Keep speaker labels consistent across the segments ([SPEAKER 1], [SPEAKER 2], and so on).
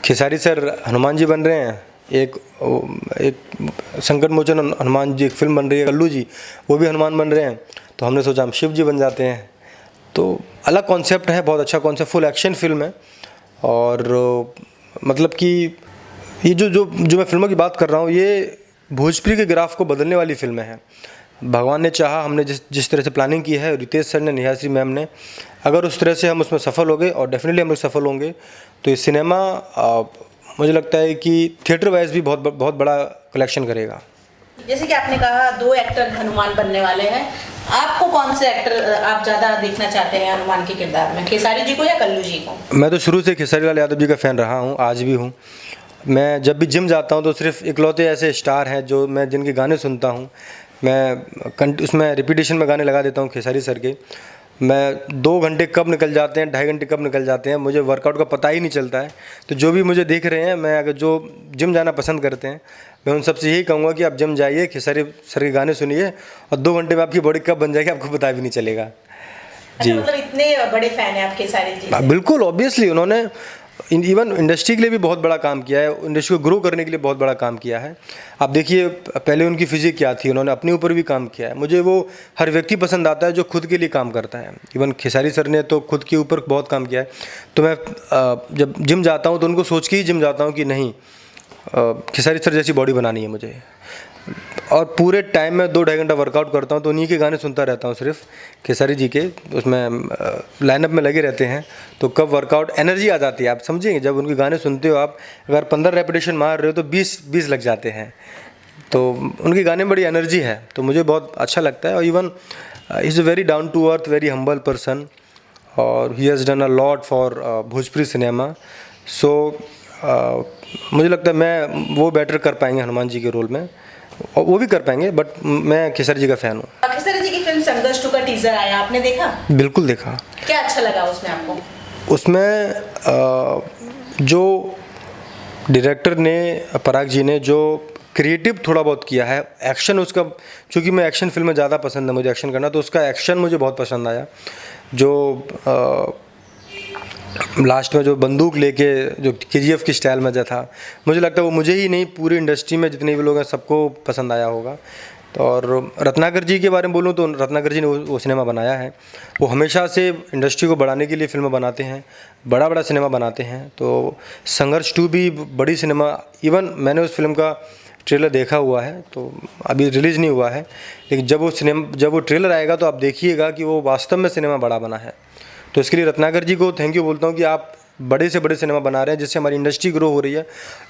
[SPEAKER 1] Khesari sir Hanuman ji बन रहे हैं, एक संकट मोचन हनुमान जी एक फिल्म बन रही है, कल्लू जी वो भी हनुमान बन रहे हैं, तो हमने सोचा हम शिव जी बन जाते हैं। तो अलग कॉन्सेप्ट है, बहुत अच्छा कॉन्सेप्ट, फुल एक्शन फिल्म है। और मतलब कि ये जो मैं फिल्मों की बात कर रहा हूँ, ये भोजपुरी के ग्राफ को बदलने वाली फिल्में हैं। भगवान ने चाहा, हमने जिस तरह से प्लानिंग की है, रितेश सर ने, नेहाश्री मैम ने, अगर उस तरह से हम उसमें सफल हो गए, और डेफिनेटली हम लोग सफल होंगे, तो ये सिनेमा मुझे लगता है कि थिएटर वाइज भी बहुत बड़ा कलेक्शन करेगा।
[SPEAKER 2] जैसे कि आपने कहा 2 एक्टर हनुमान बनने वाले हैं, आपको कौन से एक्टर आप ज़्यादा देखना चाहते हैं हनुमान के किरदार में, खेसारी जी को या कल्लू जी को?
[SPEAKER 1] मैं तो शुरू से खेसारी लाल यादव जी का फ़ैन रहा हूँ, आज भी हूँ। मैं जब भी जिम जाता हूँ तो सिर्फ इकलौते ऐसे स्टार हैं जो मैं जिनके गाने सुनता हूँ। मैं उसमें रिपीटेशन में गाने लगा देता हूँ खेसारी सर के। मैं 2 घंटे कब निकल जाते हैं, 2.5 घंटे कब निकल जाते हैं, मुझे वर्कआउट का पता ही नहीं चलता है। तो जो भी मुझे देख रहे हैं, मैं अगर जो जिम जाना पसंद करते हैं, मैं उन सबसे यही कहूँगा कि आप जिम जाइए, खेसारी सर के गाने सुनिए, और 2 घंटे में आपकी बॉडी कब बन जाएगी आपको पता भी नहीं चलेगा।
[SPEAKER 2] जी, मतलब इतने बड़े फैन हैं आप खेसारी जी से?
[SPEAKER 1] बिल्कुल, ऑब्वियसली उन्होंने इवन इंडस्ट्री के लिए भी बहुत बड़ा काम किया है, इंडस्ट्री को ग्रो करने के लिए बहुत बड़ा काम किया है। आप देखिए पहले उनकी फिजिक क्या थी, उन्होंने अपने ऊपर भी काम किया है। मुझे वो हर व्यक्ति पसंद आता है जो खुद के लिए काम करता है। इवन खेसारी सर ने तो खुद के ऊपर बहुत काम किया है। तो मैं जब जिम जाता हूँ तो उनको सोच के ही जिम जाता हूँ कि नहीं, खेसारी सर जैसी बॉडी बनानी है मुझे। और पूरे टाइम में 2-2.5 घंटा वर्कआउट करता हूँ, तो उन्हीं के गाने सुनता रहता हूँ, सिर्फ खेसारी जी के। उसमें लाइनअप में लगे रहते हैं, तो कब वर्कआउट एनर्जी आ जाती है, आप समझेंगे। जब उनके गाने सुनते हो आप, अगर 15 रेपिटेशन मार रहे हो तो 20 लग जाते हैं। तो उनके गाने में बड़ी एनर्जी है, तो मुझे बहुत अच्छा लगता है। और even is a very down to earth, very humble person, और he has done a lot for Bhojpuri cinema. So मुझे लगता है मैं वो बेटर कर पाएंगे हनुमान जी के रोल में, और वो भी कर पाएंगे, बट मैं खेसारी जी का फ़ैन हूँ।
[SPEAKER 2] खेसारी जी की फिल्म संघर्ष 2 का टीजर आया, आपने देखा?
[SPEAKER 1] बिल्कुल देखा।
[SPEAKER 2] क्या अच्छा लगा उसमें आपको?
[SPEAKER 1] उसमें जो डायरेक्टर ने, पराग जी ने, जो क्रिएटिव थोड़ा बहुत किया है, एक्शन उसका, क्योंकि मैं एक्शन फिल्में ज़्यादा पसंद है मुझे एक्शन करना, तो उसका एक्शन मुझे बहुत पसंद आया। जो लास्ट में जो बंदूक लेके जो KGF की स्टाइल में जो था, मुझे लगता है वो मुझे ही नहीं, पूरी इंडस्ट्री में जितने भी लोग हैं सबको पसंद आया होगा। तो और रत्नाकर जी के बारे में बोलूँ तो रत्नाकर जी ने वो सिनेमा बनाया है। वो हमेशा से इंडस्ट्री को बढ़ाने के लिए फिल्में बनाते हैं, बड़ा सिनेमा बनाते हैं। तो संघर्ष 2 भी बड़ी सिनेमा, इवन मैंने उस फिल्म का ट्रेलर देखा हुआ है, तो अभी रिलीज़ नहीं हुआ है, लेकिन जब वो ट्रेलर आएगा तो आप देखिएगा कि वो वास्तव में सिनेमा बड़ा बना है। तो इसके लिए रत्नाकर जी को थैंक यू बोलता हूँ कि आप बड़े से बड़े सिनेमा बना रहे हैं, जिससे हमारी इंडस्ट्री ग्रो हो रही है।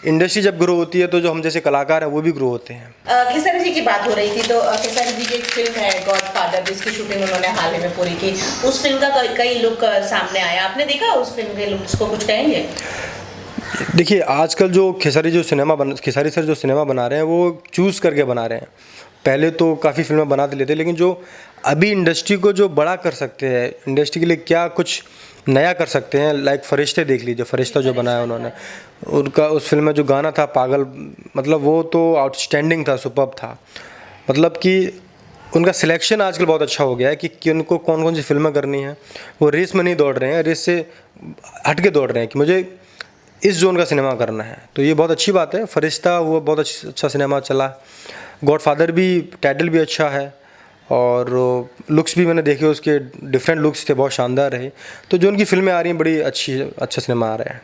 [SPEAKER 1] इंडस्ट्री जब ग्रो होती है तो जो हम जैसे कलाकार हैं वो भी ग्रो होते हैं।
[SPEAKER 2] खेसारी जी की बात हो रही थी, तो खेसारी जी की एक फिल्म है गॉडफादर, जिसकी शूटिंग उन्होंने हाल ही में पूरी की। उस फिल्म का कई लुक सामने आया, आपने देखा उस फिल्म के लुक्स को, कुछ कहेंगे?
[SPEAKER 1] देखिए आजकल जो खेसारी सर जो सिनेमा बना रहे हैं वो चूज़ करके बना रहे हैं। पहले तो काफ़ी फिल्में बना लेते, लेकिन जो अभी इंडस्ट्री को जो बड़ा कर सकते हैं, इंडस्ट्री के लिए क्या कुछ नया कर सकते हैं, लाइक फरिश्ते देख लीजिए, फरिश्ता जो बनाया उन्होंने, उनका उस फिल्म में जो गाना था पागल, मतलब वो तो आउटस्टैंडिंग था, सुपर्ब था। मतलब कि उनका सिलेक्शन आजकल बहुत अच्छा हो गया है कि उनको कौन कौन सी फिल्में करनी है। वो रेस में नहीं दौड़ रहे हैं, रेस से हट के दौड़ रहे हैं कि मुझे इस जोन का सिनेमा करना है। तो ये बहुत अच्छी बात है। फरिश्ता वो बहुत अच्छा सिनेमा चला। गॉडफादर भी, टाइटल भी अच्छा है, और लुक्स भी मैंने देखे, उसके डिफरेंट लुक्स थे, बहुत शानदार रहे। तो जो उनकी फिल्में आ रही हैं बड़ी अच्छा सिनेमा आ रहा है।